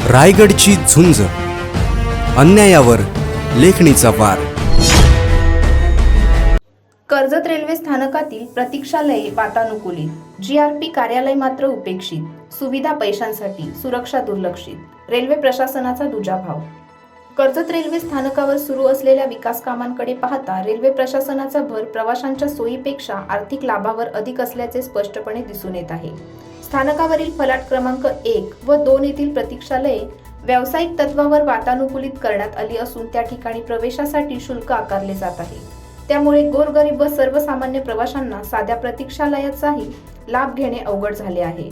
रायगडची झुंज, अन्यायावर लेखणीचा वार. कर्जत रेल्वे स्थानकातील प्रतीक्षालये वातानुकूलित, जीआरपी कार्यालय मात्र उपेक्षित, सुविधा पैशांसाठी, सुरक्षा दुर्लक्षित, रेल्वे प्रशासनाचा दुजाभाव. कर्जत रेल्वे स्थानकावर सुरू असलेल्या विकास कामांकडे पाहता रेल्वे प्रशासनाचा भर प्रवाशांच्या सोयीपेक्षा आर्थिक लाभावर अधिक असल्याचे स्पष्टपणे दिसून येत आहे. स्थानकावरील फलाट क्रमांक 1 व 2 येथील प्रतीक्षालये व्यावसायिक तत्वावर वातानुकूलित करण्यात आली असून त्या ठिकाणी प्रवेशासाठी शुल्क आकारले जात आहे. त्यामुळे गोरगरीब व सर्वसामान्य प्रवाशांना साध्या प्रतीक्षालयाचाही लाभ घेणे अवघड झाले आहे.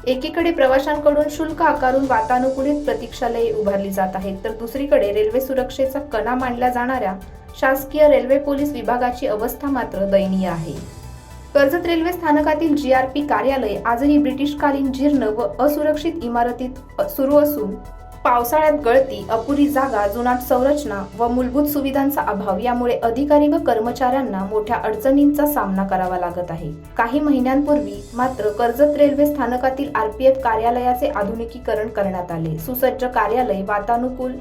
एकीकडे प्रवाशांकडून शुल्क आकारून वातानुकूलित प्रतीक्षालये उभारली जात आहेत, तर दुसरीकडे रेल्वे सुरक्षेचा कणा मानल्या जाणाऱ्या शासकीय रेल्वे पोलीस विभागाची अवस्था मात्र दयनीय आहे. कर्जत रेल्वे स्थानकातील जीआरपी कार्यालय आजही ब्रिटिशकालीन जीर्ण व असुरक्षित इमारतीत सुरू असून पावसाळ्यात गळती, अपुरी जागा, जुनाट संरचना व मूलभूत सुविधांचा अभाव यामुळे अधिकारी व कर्मचाऱ्यांना मोठ्या अडचणींचा सामना करावा लागत आहे. काही महिन्यांपूर्वी मात्र कर्जत रेल्वे स्थानकातील आरपीएफ कार्यालयाचे आधुनिकीकरण करण्यात आले. सुसज्ज कार्यालय, वातानुकूल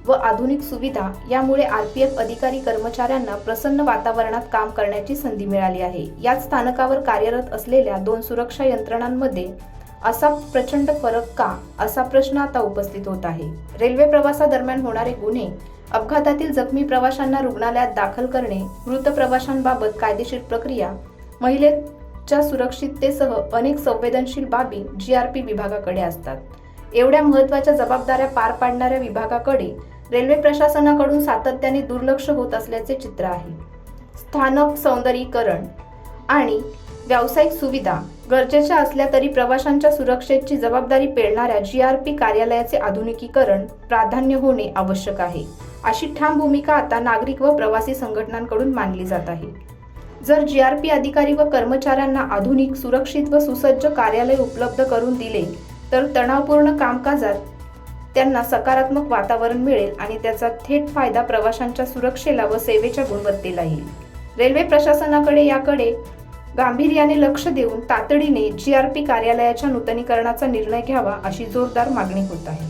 व आधुनिक सुविधा यामुळे आरपीएफ अधिकारी कर्मचाऱ्यांना प्रसन्न वातावरणात काम करण्याची संधी मिळाली आहे. याच स्थानकावर कार्यरत असलेल्या 2 सुरक्षा यंत्रणांमध्ये असा प्रचंड फरक का, असा प्रश्न आता उपस्थित होत आहे. रेल्वे प्रवासादरम्यान होणारे गुन्हे, अपघातातील जखमी प्रवाशांना रुग्णालयात दाखल करणे, मृत प्रवाशांबाबत कायदेशीर प्रक्रिया, महिलेच्या सुरक्षिततेसह अनेक संवेदनशील बाबी जीआरपी विभागाकडे असतात. एवढ्या महत्त्वाच्या जबाबदाऱ्या पार पाडणाऱ्या विभागाकडे रेल्वे प्रशासनाकडून सातत्याने दुर्लक्ष होत असल्याचे चित्र आहे. स्थानक सौंदर्यीकरण आणि व्यावसायिक सुविधा गरजेच्या असल्या तरी प्रवाशांच्या सुरक्षेची जबाबदारी पेलणाऱ्या जीआरपी कार्यालयाचे आधुनिकीकरण प्राधान्य होणे आवश्यक आहे, अशी ठाम भूमिका आता नागरिक व प्रवासी संघटनांकडून मानली जात आहे. जर जीआरपी अधिकारी व कर्मचाऱ्यांना आधुनिक, सुरक्षित व सुसज्ज कार्यालय उपलब्ध करून दिले तर तणावपूर्ण कामकाजात त्यांना सकारात्मक वातावरण मिळेल आणि त्याचा थेट फायदा प्रवाशांच्या सुरक्षेला व सेवेच्या गुणवत्तेला येईल. रेल्वे प्रशासनाकडे याकडे गांभीर्याने लक्ष देऊन तातडीने जीआरपी कार्यालयाच्या नूतनीकरणाचा निर्णय घ्यावा, अशी जोरदार मागणी होत आहे.